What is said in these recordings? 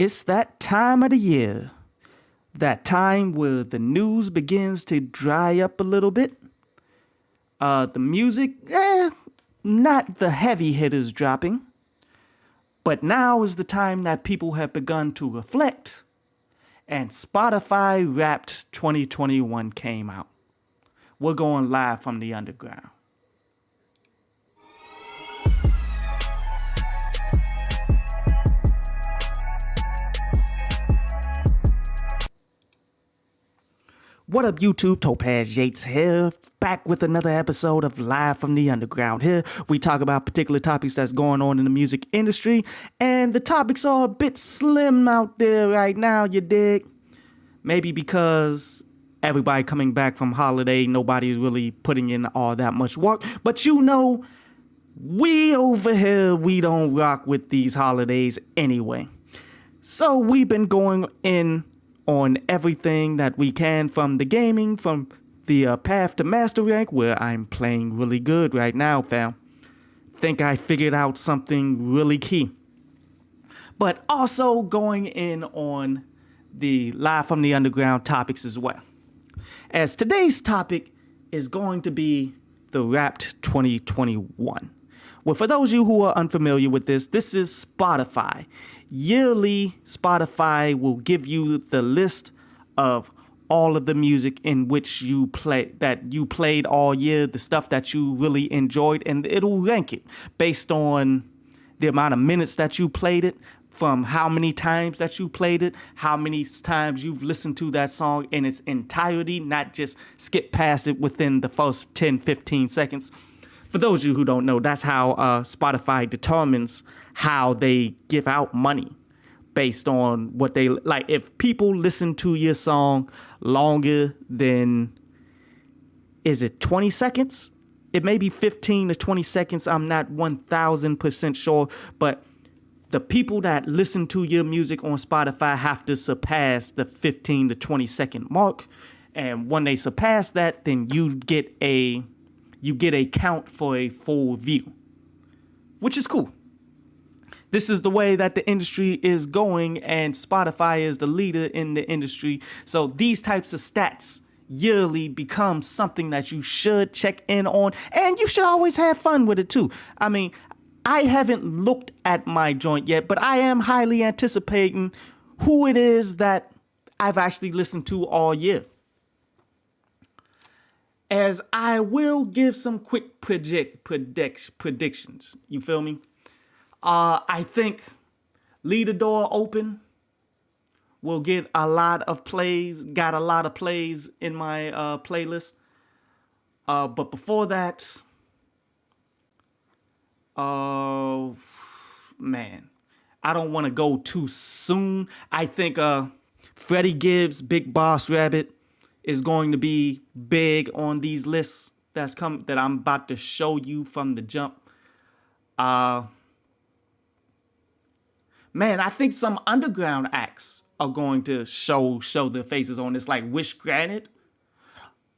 It's that time of the year. That time where the news begins to dry up a little bit. The music, not the heavy hitters dropping. But now is the time that people have begun to reflect. And Spotify Wrapped 2021 came out. We're going live from the underground. What up, YouTube? Topaz Yates here, back with another episode of Live from the Underground. Here, we talk about particular topics that's going on in the music industry, and the topics are a bit slim out there right now, you dig? Maybe because everybody coming back from holiday, nobody's really putting in all that much work, but you know, we over here, we don't rock with these holidays anyway. So we've been going in on everything that we can, from the gaming, from the path to master rank, where I'm playing really good right now, fam. Think I figured out something really key. But also going in on the Live from the Underground topics as well. As today's topic is going to be the Wrapped 2021. Well, for those of you who are unfamiliar with this is Spotify. Yearly, Spotify will give you the list of all of the music in which you played all year, the stuff that you really enjoyed, and it'll rank it based on the amount of minutes that you played it, from how many times that you played it, how many times you've listened to that song in its entirety, not just skip past it within the first 10, 15 seconds. For those of you who don't know, that's how Spotify determines how they give out money, based on what they like. If people listen to your song longer than, is it 20 seconds? It may be 15 to 20 seconds. I'm not 1000% sure, but the people that listen to your music on Spotify have to surpass the 15 to 20 second mark. And when they surpass that, then you get a count for a full view, which is cool. This is the way that the industry is going, and Spotify is the leader in the industry. So these types of stats yearly become something that you should check in on, and you should always have fun with it too. I mean, I haven't looked at my joint yet, but I am highly anticipating who it is that I've actually listened to all year. As I will give some quick predictions. You feel me? I think Leave the Door Open will get a lot of plays, got a lot of plays in my playlist. But before that, man, I don't want to go too soon. I think Freddie Gibbs' Big Boss Rabbit is going to be big on these lists that I'm about to show you from the jump. Man, I think some underground acts are going to show their faces on this, like Wish Granted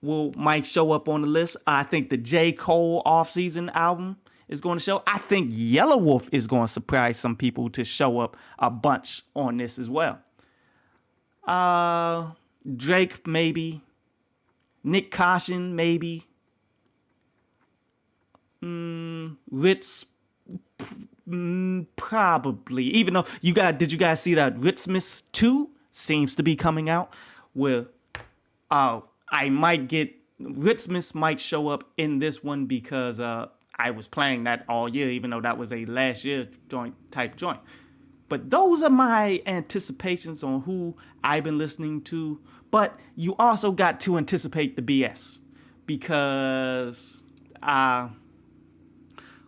might show up on the list. I think the J. Cole off-season album is going to show. I think Yellow Wolf is going to surprise some people to show up a bunch on this as well. Drake, maybe. Nick Caution, maybe. Ritz, probably. Even though did you guys see that Ritzmas 2 seems to be coming out? Where Ritzmas might show up in this one because I was playing that all year, even though that was a last year joint. But those are my anticipations on who I've been listening to. But you also got to anticipate the BS, because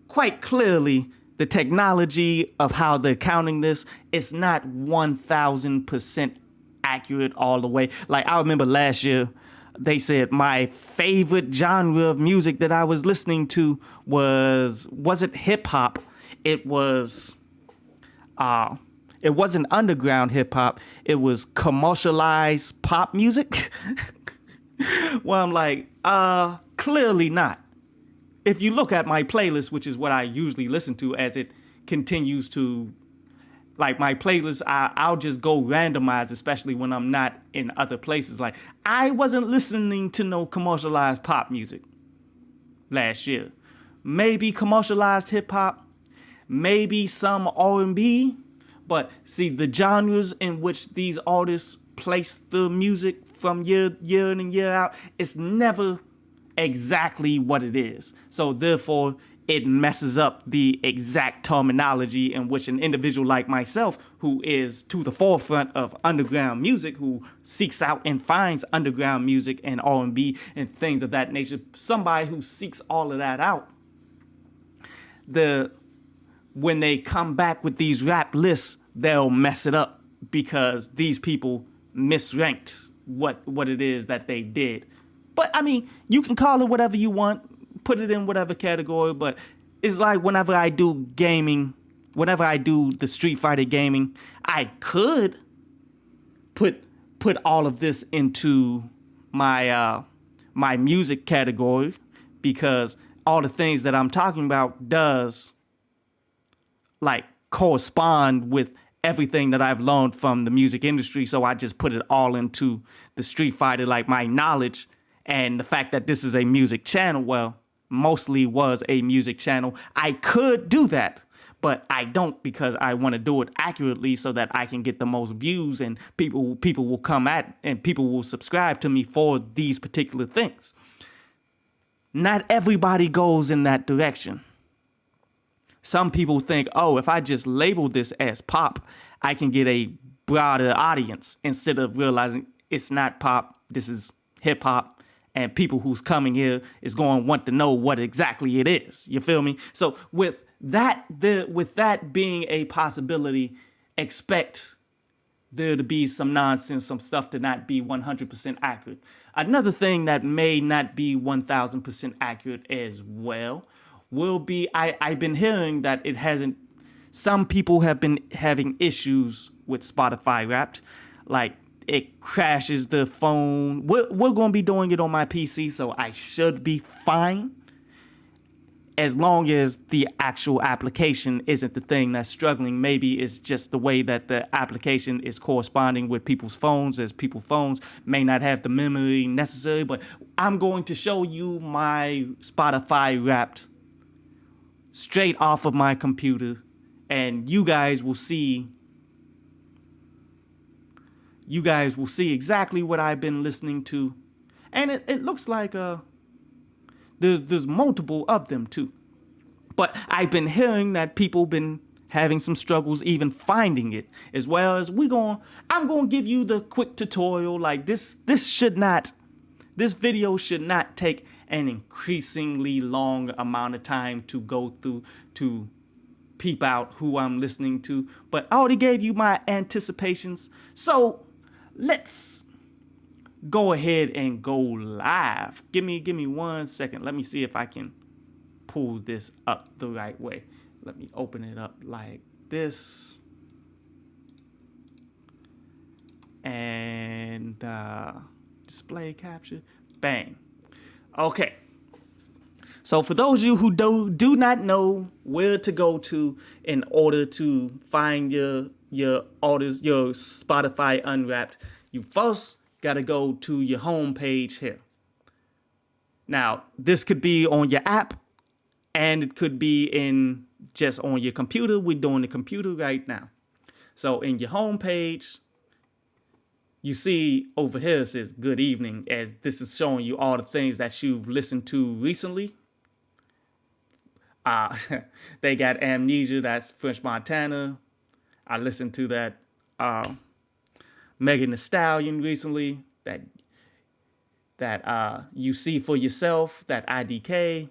quite clearly the technology of how they're counting this is not 1000% accurate all the way. Like, I remember last year they said my favorite genre of music that I was listening to wasn't hip hop. It wasn't underground hip hop. It was commercialized pop music. Well, I'm like, clearly not. If you look at my playlist, which is what I usually listen to as it continues to like my playlist, I'll just go randomized, especially when I'm not in other places. Like I wasn't listening to no commercialized pop music last year. Maybe commercialized hip hop, maybe some R&B, but see the genres in which these artists place the music from year in and year out, it's never exactly what it is. So therefore, it messes up the exact terminology in which an individual like myself, who is to the forefront of underground music, who seeks out and finds underground music and R&B and things of that nature, somebody who seeks all of that out, when they come back with these rap lists, they'll mess it up because these people misranked what it is that they did. But I mean, you can call it whatever you want, put it in whatever category, but it's like whenever I do gaming, whenever I do the Street Fighter gaming, I could put all of this into my my music category, because all the things that I'm talking about does like correspond with everything that I've learned from the music industry. So I just put it all into the Street Fighter, like my knowledge and the fact that this is a music channel. Well, mostly was a music channel. I could do that, but I don't, because I want to do it accurately so that I can get the most views and people will come at and people will subscribe to me for these particular things. Not everybody goes in that direction. Some people think, oh, if I just label this as pop, I can get a broader audience, instead of realizing it's not pop, this is hip hop, and people who's coming here is going to want to know what exactly it is. You feel me? So with that being a possibility, expect there to be some nonsense, some stuff to not be 100% accurate. Another thing that may not be 1000% accurate as well will be, I've been hearing that it hasn't, some people have been having issues with Spotify Wrapped, like it crashes the phone. We're going to be doing it on my PC, so I should be fine, as long as the actual application isn't the thing that's struggling. Maybe it's just the way that the application is corresponding with people's phones, as people's phones may not have the memory necessary. But I'm going to show you my Spotify Wrapped straight off of my computer, and you guys will see exactly what I've been listening to. And it looks like there's multiple of them too. But I've been hearing that people been having some struggles even finding it, as well as I'm going to give you the quick tutorial. Like this video should not take an increasingly long amount of time to go through to peep out who I'm listening to. But I already gave you my anticipations. So let's go ahead and go live. Give me 1 second. Let me see if I can pull this up the right way. Let me open it up like this. And display capture. Bang. Okay. So for those of you who do not know where to go to in order to find your orders, your Spotify Unwrapped, you first got to go to your home page here. Now, this could be on your app, and it could be just on your computer. We're doing the computer right now. So in your home page, you see over here it says good evening, as this is showing you all the things that you've listened to recently. They got Amnesia, that's French Montana. I listened to that Megan Thee Stallion recently, that You See For Yourself, that IDK.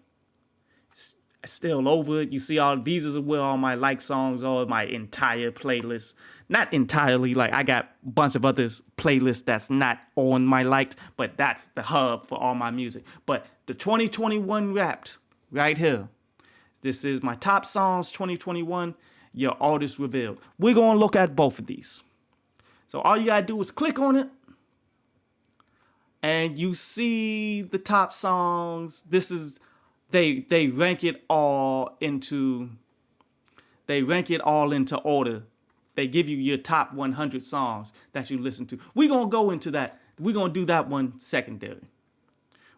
Still Over It. You see all these is where all my like songs are, my entire playlist. Not entirely, like I got a bunch of other playlists that's not on my liked, but that's the hub for all my music. But the 2021 Wrapped right here. This is my top songs 2021, your artist revealed. We're going to look at both of these. So all you got to do is click on it, and you see the top songs. This is they rank it all into order They give you your top 100 songs that you listen to. We're going to go into that. We're going to do that one secondary.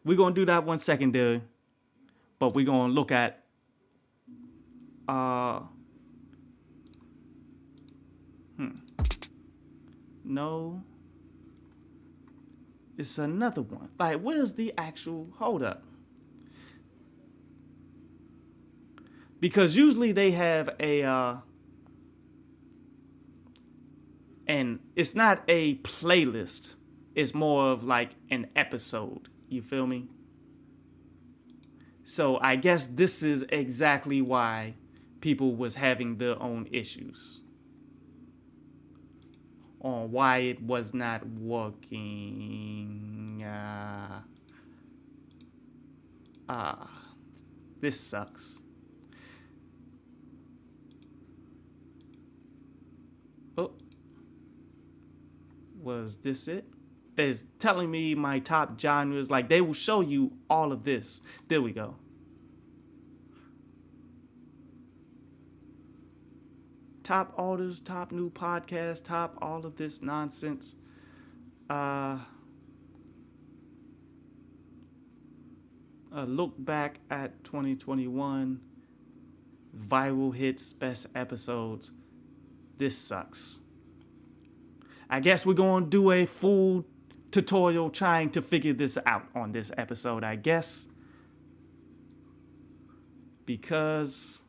We're going to do that one secondary. But we're going to look at no. It's another one. Like, where's the actual hold up? Because usually they have a and it's not a playlist. It's more of like an episode. You feel me? So I guess this is exactly why people was having their own issues on why it was not working. This sucks. Oh, was this it? Is telling me my top genres. Like, they will show you all of this. There we go. Top artists, top new podcast, top all of this nonsense. A look back at 2021. Viral hits, best episodes. This sucks. I guess we're going to do a full tutorial trying to figure this out on this episode, I guess. Because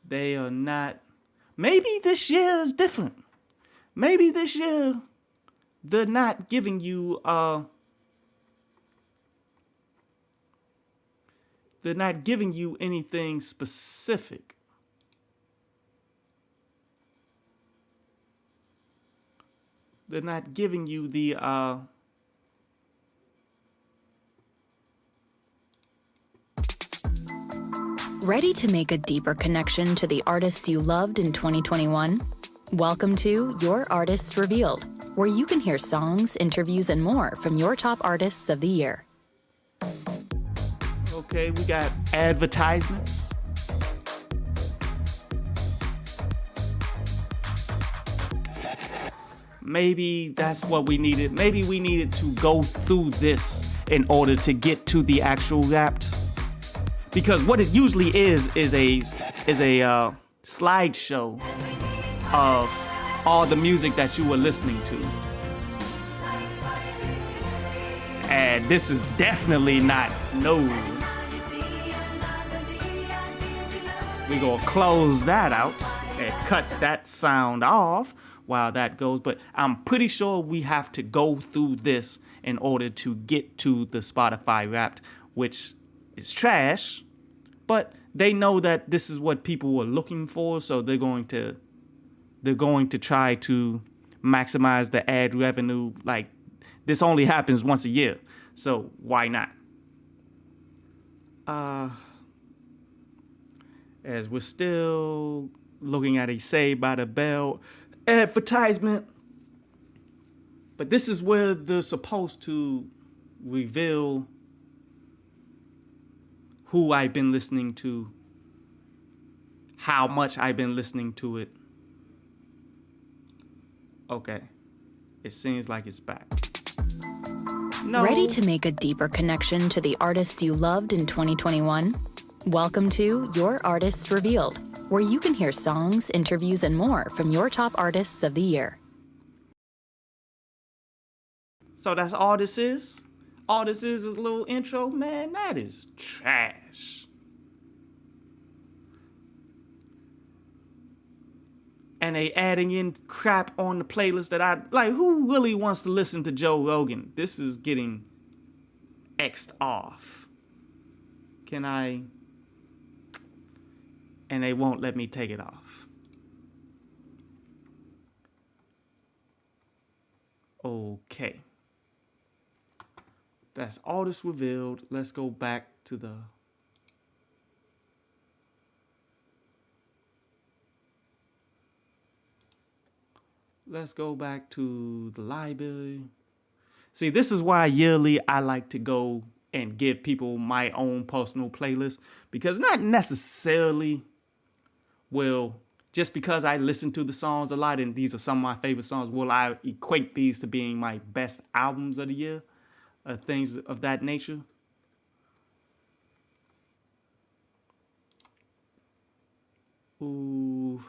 they are not. Maybe this year is different. Maybe this year they're not giving you anything specific. They're not giving you the Ready to make a deeper connection to the artists you loved in 2021? Welcome to Your Artists Revealed, where you can hear songs, interviews, and more from your top artists of the year. Okay, we got advertisements. Maybe that's what we needed. Maybe we needed to go through this in order to get to the actual Wrapped. Because what it usually is a slideshow of all the music that you were listening to. And this is definitely not no. We're gonna close that out and cut that sound off while that goes. But I'm pretty sure we have to go through this in order to get to the Spotify Wrapped, which is trash. But they know that this is what people were looking for, so they're going to try to maximize the ad revenue. Like, this only happens once a year, so why not? As we're still looking at a Saved by the Bell advertisement, but this is where they're supposed to reveal who I've been listening to, how much I've been listening to it. Okay, it seems like it's back. No. Ready to make a deeper connection to the artists you loved in 2021? Welcome to Your Artists Revealed, where you can hear songs, interviews, and more from your top artists of the year. So that's all this is? All this is a little intro? Man, that is trash. And they adding in crap on the playlist that I like. Who really wants to listen to Joe Rogan? This is getting X'd off. Can I? And they won't let me take it off. Okay. That's all this revealed. Let's go back to the... Let's go back to the library. See, this is why yearly I like to go and give people my own personal playlist, because not necessarily will, just because I listen to the songs a lot and these are some of my favorite songs, will I equate these to being my best albums of the year, things of that nature. Ooh.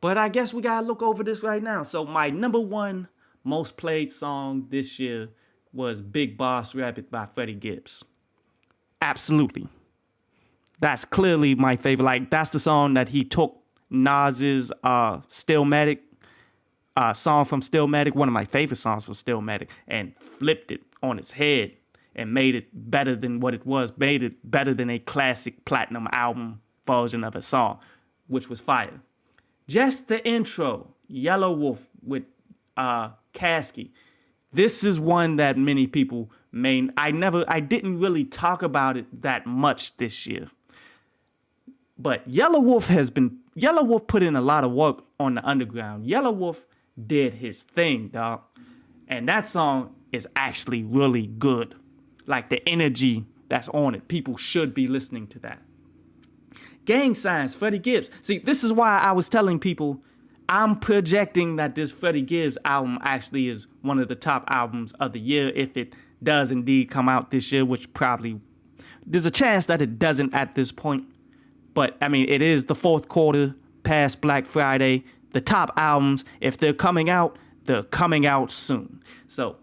But I guess we gotta look over this right now. So my number one most played song this year was Big Boss Rabbit by Freddie Gibbs. Absolutely. That's clearly my favorite. Like, that's the song that he took Nas's Stillmatic song from Stillmatic, one of my favorite songs from Stillmatic, and flipped it on its head and made it better than what it was, made it better than a classic platinum album version of a song, which was fire. Just the intro, Yellow Wolf with Kasky. This is one that many people I didn't really talk about it that much this year. But Yellow Wolf put in a lot of work on the underground. Yellow Wolf did his thing, dog. And that song is actually really good. Like, the energy that's on it. People should be listening to that. Gang Signs, Freddie Gibbs. See, this is why I was telling people I'm projecting that this Freddie Gibbs album actually is one of the top albums of the year, if it does indeed come out this year, which probably, there's a chance that it doesn't at this point. But, I mean, it is the fourth quarter past Black Friday. The top albums, if they're coming out soon. So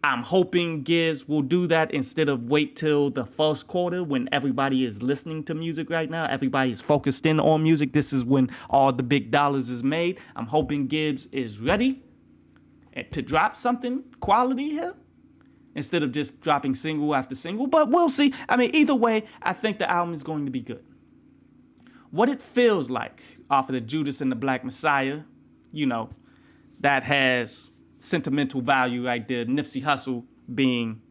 I'm hoping Gibbs will do that instead of wait till the first quarter when everybody is listening to music right now. Everybody's focused in on music. This is when all the big dollars is made. I'm hoping Gibbs is ready to drop something quality here instead of just dropping single after single. But we'll see. I mean, either way, I think the album is going to be good. What It Feels Like off of the Judas and the Black Messiah, that has sentimental value right there. Nipsey Hussle being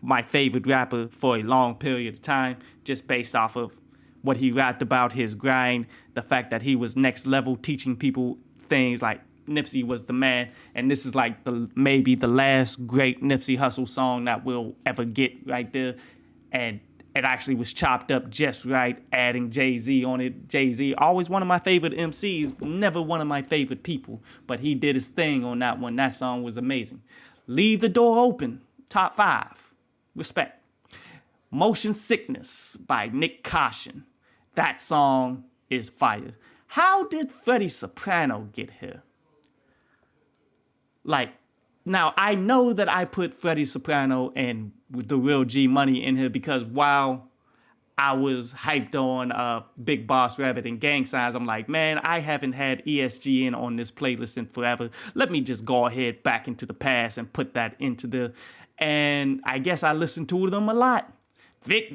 my favorite rapper for a long period of time, just based off of what he rapped about, his grind, the fact that he was next level, teaching people things. Like, Nipsey was the man, and this is like maybe the last great Nipsey Hussle song that we'll ever get right there. And it actually was chopped up just right, adding Jay-Z on it. Jay-Z, always one of my favorite MCs, never one of my favorite people, but he did his thing on that one. That song was amazing. Leave the Door Open, top 5. Respect. Motion Sickness by Nick Caution. That song is fire. How did Freddie Soprano get here? Like, now, I know that I put Freddie Soprano and the Real G Money in here because while I was hyped on Big Boss Rabbit and Gang Signs, I'm like, man, I haven't had ESGN on this playlist in forever. Let me just go ahead back into the past and put that into the... And I guess I listened to them a lot.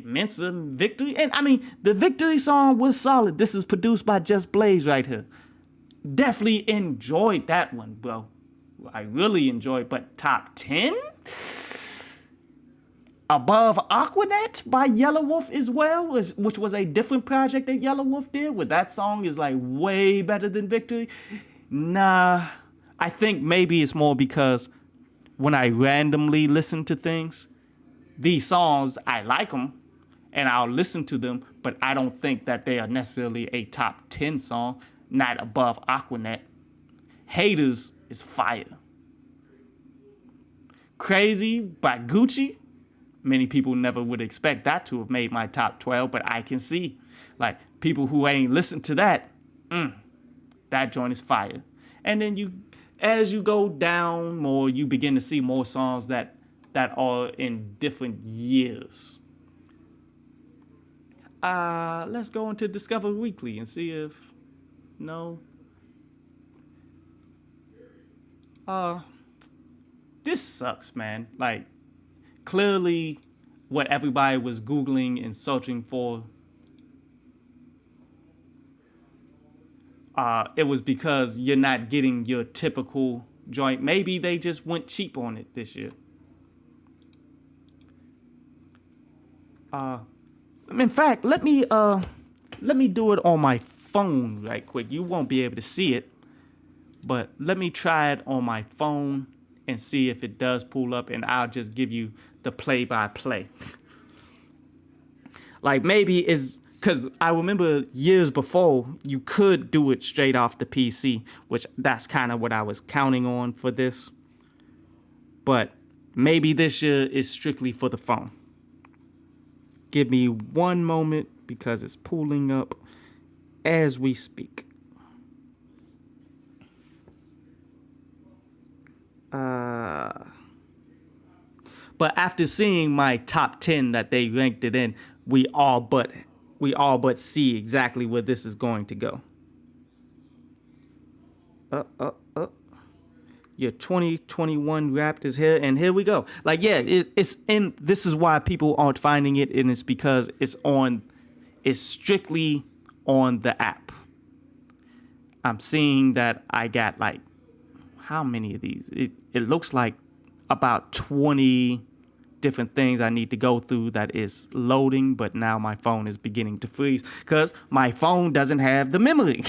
Mensa, Victory. And I mean, the Victory song was solid. This is produced by Just Blaze right here. Definitely enjoyed that one, bro. I really enjoyed, but top 10? Above Aquanet by Yellow Wolf as well, which was a different project that Yellow Wolf did, where that song is like way better than Victory. Nah, I think maybe it's more because when I randomly listen to things, these songs, I like them and I'll listen to them, but I don't think that they are necessarily a top 10 song, not above Aquanet. Haters is fire. Crazy by Gucci. Many people never would expect that to have made my top 12, but I can see, like, people who ain't listened to that, that joint is fire. And then as you go down more, you begin to see more songs that are in different years. Let's go into Discover Weekly and see if, no. This sucks, man. Like, clearly what everybody was Googling and searching for, it was because you're not getting your typical joint. Maybe they just went cheap on it this year. In fact, let me do it on my phone right quick. You won't be able to see it, but let me try it on my phone and see if it does pull up, and I'll just give you the play-by-play. Like maybe it's because I remember years before you could do it straight off the PC, which that's kind of what I was counting on for this. But maybe this year is strictly for the phone. Give me one moment because it's pulling up as we speak. But after seeing my top 10 that they ranked it in, we all but see exactly where this is going to go. Your 2021 Wrapped is here, and here we go. Like, yeah, it's in. This is why people aren't finding it, and it's because it's strictly on the app. I'm seeing that I got like, how many of these? It looks like about 20 different things I need to go through that is loading, but now my phone is beginning to freeze because my phone doesn't have the memory.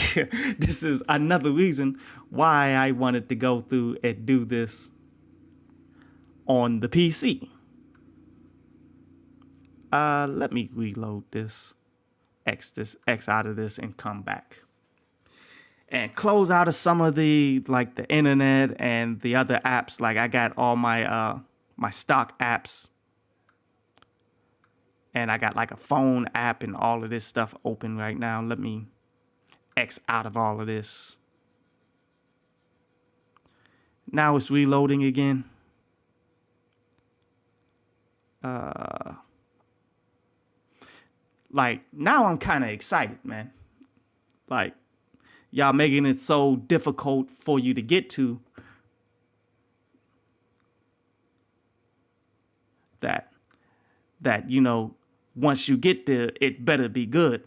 This is another reason why I wanted to go through and do this on the PC. Let me reload this X out of this and come back. And close out of some of the internet and the other apps. Like I got all my my stock apps, and I got like a phone app and all of this stuff open right now. Let me X out of all of this. Now it's reloading again. Like now I'm kind of excited, man. Like y'all making it so difficult for you to get to that, you know, once you get there, it better be good.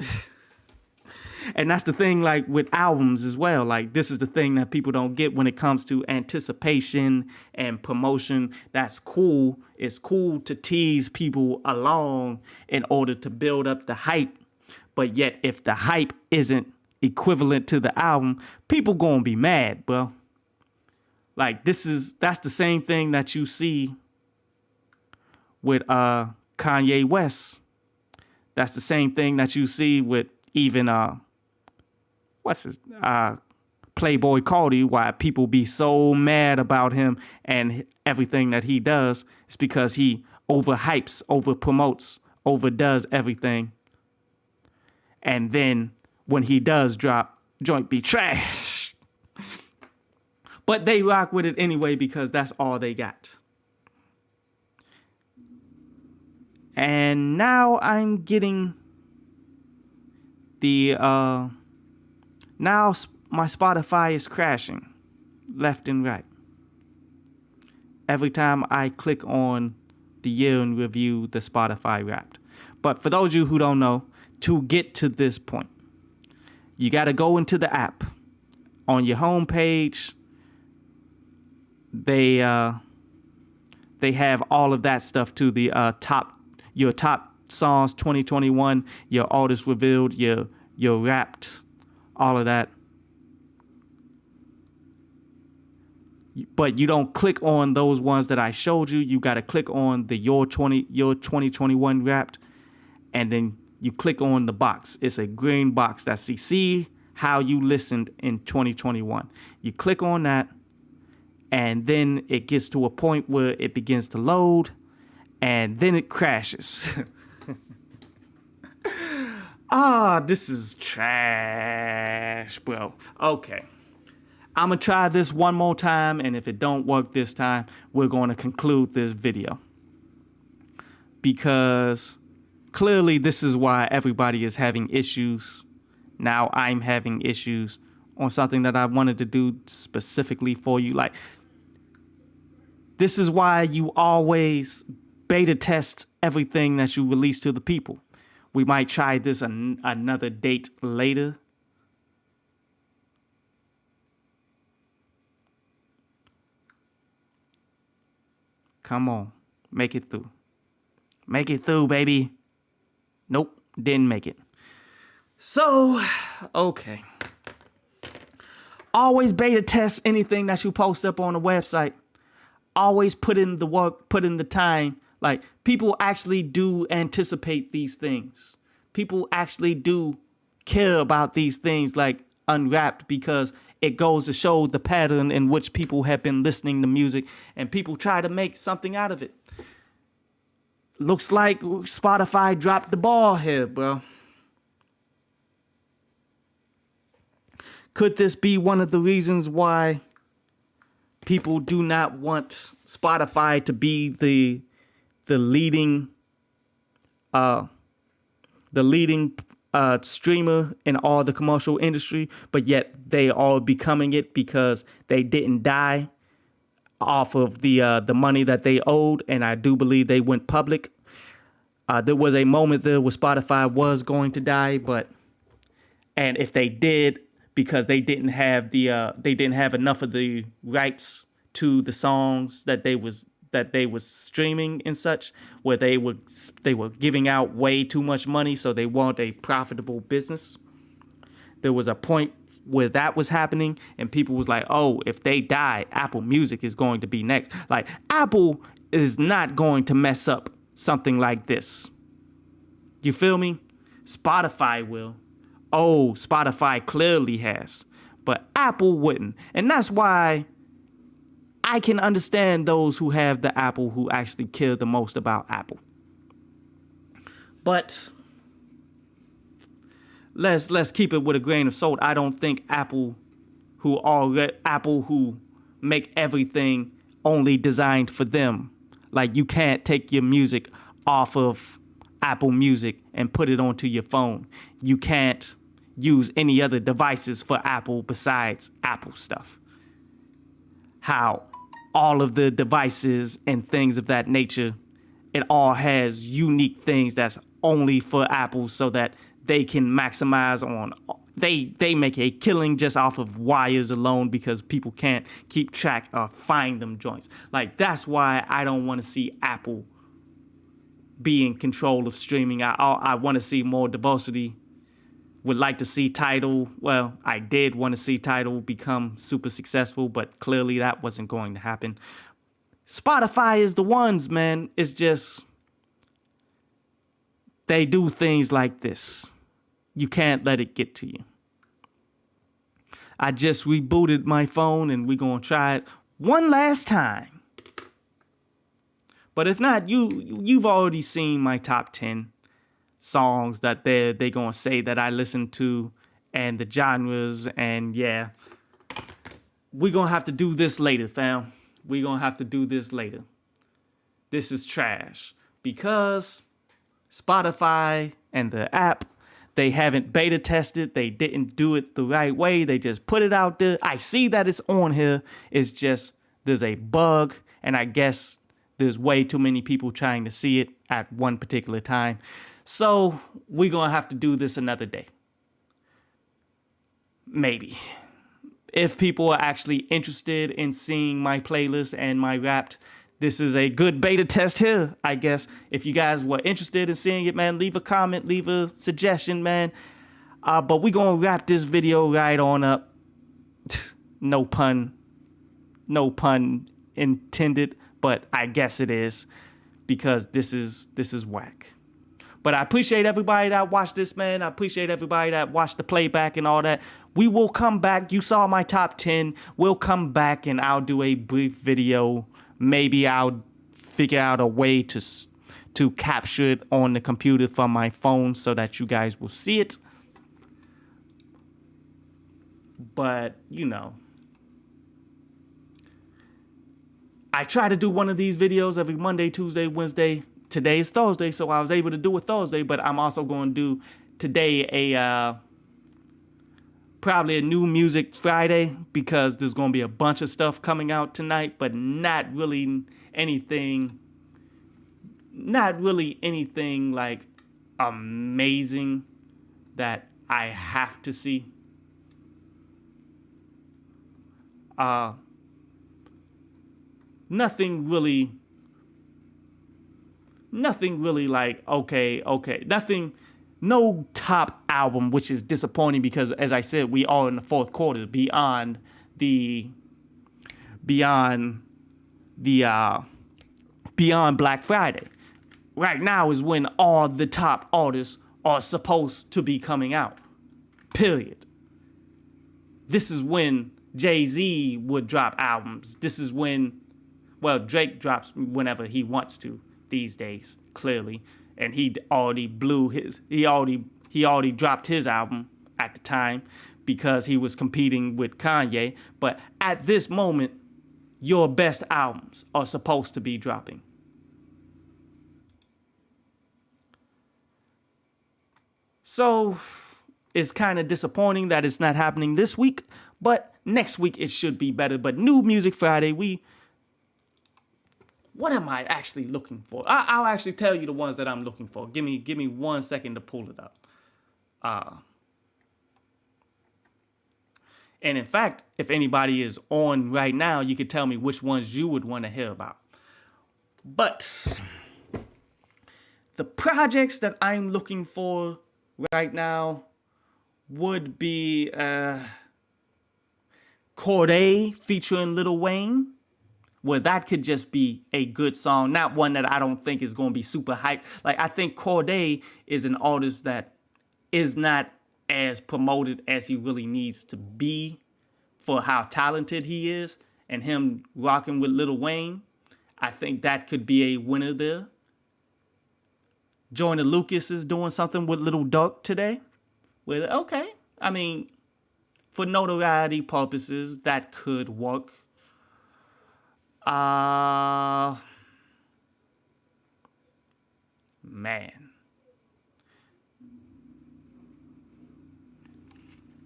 And that's the thing, like with albums as well. Like this is the thing that people don't get when it comes to anticipation and promotion. That's cool. It's cool to tease people along in order to build up the hype. But yet if the hype isn't equivalent to the album, people gonna be mad, bro. Like that's the same thing that you see with Kanye West. That's the same thing that you see with even Playboy Cardi, why people be so mad about him and everything that he does. It's because he overhypes, overpromotes, overdoes everything. And then when he does drop, joint be trash. But they rock with it anyway because that's all they got. And now I'm getting the, now my Spotify is crashing left and right. Every time I click on the year in review, the Spotify Wrapped. But for those of you who don't know, to get to this point, you got to go into the app. On your home page, they have all of that stuff to the your top songs 2021, your artist revealed, your Wrapped, all of that. But you don't click on those ones that I showed you. You got to click on the your 2021 Wrapped, and then you click on the box. It's a green box that see how you listened in 2021. You click on that, and then it gets to a point where it begins to load, and then it crashes. This is trash, bro. Okay. I'm going to try this one more time, and if it don't work this time, we're going to conclude this video. Because clearly this is why everybody is having issues. Now I'm having issues on something that I wanted to do specifically for you. Like, this is why you always beta test everything that you release to the people. We might try this another date later. Come on, make it through. Make it through, baby. Nope, didn't make it. So, okay. Always beta test anything that you post up on the website. always put in the work, put in the time. Like, people actually do anticipate these things. People actually do care about these things like Unwrapped, because it goes to show the pattern in which people have been listening to music and people try to make something out of it. Looks like Spotify dropped the ball here, bro. Could this be one of the reasons why people do not want Spotify to be the leading streamer in all the commercial industry, but yet they are becoming it because they didn't die off of the money that they owed, and I do believe they went public. There was a moment there where Spotify was going to die, and if they did, because they didn't have enough of the rights to the songs that they was streaming and such, where they were giving out way too much money, so they weren't a profitable business. There was a point where that was happening, and people was like, oh, if they die, Apple Music is going to be next. Like, Apple is not going to mess up something like this. You feel me? Spotify will. Oh, Spotify clearly has, but Apple wouldn't. And that's why I can understand those who have the Apple who actually care the most about Apple. But let's keep it with a grain of salt. I don't think Apple who make everything only designed for them. Like, you can't take your music off of Apple Music and put it onto your phone. You can't use any other devices for Apple besides Apple stuff. How all of the devices and things of that nature, it all has unique things that's only for Apple, so that they can maximize on. They make a killing just off of wires alone, because people can't keep track or find them joints. Like, that's why I don't want to see Apple be in control of streaming. I want to see more diversity. Would like to see Tidal. Well, I did want to see Tidal become super successful, but clearly that wasn't going to happen. Spotify is the ones, man. It's just, they do things like this. You can't let it get to you. I just rebooted my phone, and we're going to try it one last time. But if not, you've already seen my top 10 songs that they're going to say that I listen to, and the genres, and yeah. We're going to have to do this later, fam. We're going to have to do this later. This is trash, because Spotify and the app, they haven't beta tested. They didn't do it the right way. They just put it out there. I see that it's on here. It's just, there's a bug, and I guess there's way too many people trying to see it at one particular time. So we're going to have to do this another day. Maybe. If people are actually interested in seeing my playlist and my Wrapped, this is a good beta test here, I guess. If you guys were interested in seeing it, man, leave a comment, leave a suggestion, man. But we're going to wrap this video right on up. No pun intended, but I guess it is, because this is whack. But I appreciate everybody that watched this, man. I appreciate everybody that watched the playback and all that. We will come back. You saw my top 10. We'll come back and I'll do a brief video. Maybe I'll figure out a way to capture it on the computer from my phone so that you guys will see it. But, you know, I try to do one of these videos every Monday, Tuesday, Wednesday. Today is Thursday, so I was able to do it Thursday, but I'm also going to do today probably a new music Friday, because there's going to be a bunch of stuff coming out tonight, but not really anything like amazing that I have to see. Nothing really like, okay. No top album, which is disappointing, because as I said, we are in the fourth quarter, beyond the beyond Black Friday. Right now is when all the top artists are supposed to be coming out. Period. This is when Jay-Z would drop albums. This is when, well, Drake drops whenever he wants to these days, clearly. And he already dropped his album at the time because he was competing with Kanye. But at this moment, your best albums are supposed to be dropping. So it's kind of disappointing that it's not happening this week, but next week it should be better. But New Music Friday, what am I actually looking for? I'll actually tell you the ones that I'm looking for. Give me 1 second to pull it up. And in fact, if anybody is on right now, you could tell me which ones you would want to hear about. But the projects that I'm looking for right now would be Cordae featuring Lil Wayne. Well, that could just be a good song, not one that I don't think is going to be super hyped. Like, I think Cordae is an artist that is not as promoted as he really needs to be for how talented he is, and him rocking with Lil Wayne, I think that could be a winner there. Joyner Lucas is doing something with Lil Durk today. Well, okay, I mean, for notoriety purposes, that could work. Man.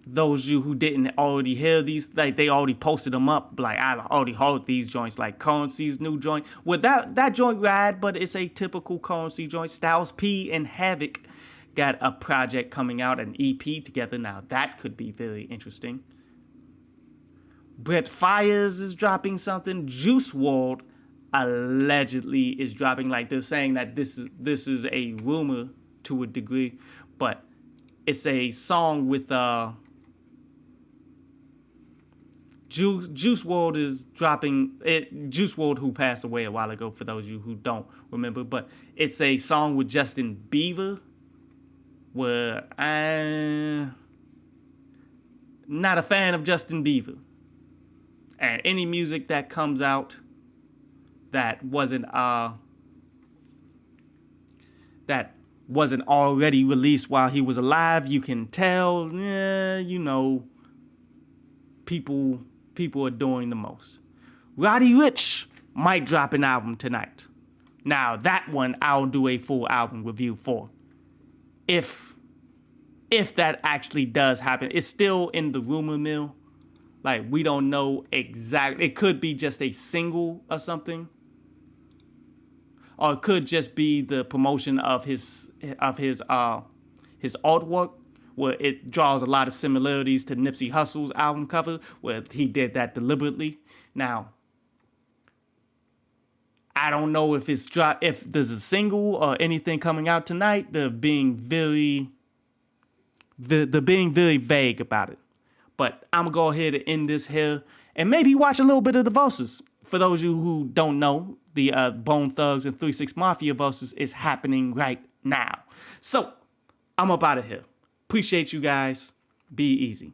Those of you who didn't already hear these, like, they already posted them up. Like, I already heard these joints, like Currency's new joint. Well, that joint rad, but it's a typical Currency joint. Styles P and Havoc got a project coming out, an EP together. Now, that could be very interesting. Brett Fires is dropping something. Juice WRLD allegedly is dropping. Like, they're saying that this is a rumor to a degree, but it's a song with Juice WRLD is dropping it. Juice WRLD, who passed away a while ago, for those of you who don't remember, but it's a song with Justin Bieber, where I'm not a fan of Justin Bieber. And any music that comes out that wasn't already released while he was alive, you can tell, people are doing the most. Roddy Ricch might drop an album tonight. Now, that one I'll do a full album review for. If that actually does happen. It's still in the rumor mill. Like, we don't know exactly. It could be just a single or something. Or it could just be the promotion of his artwork, where it draws a lot of similarities to Nipsey Hussle's album cover, where he did that deliberately. Now, I don't know if there's a single or anything coming out tonight. They're being very vague about it. But I'm going to go ahead and end this here and maybe watch a little bit of the Versus. For those of you who don't know, the Bone Thugs and 3 6 Mafia Versus is happening right now. So, I'm up out of here. Appreciate you guys. Be easy.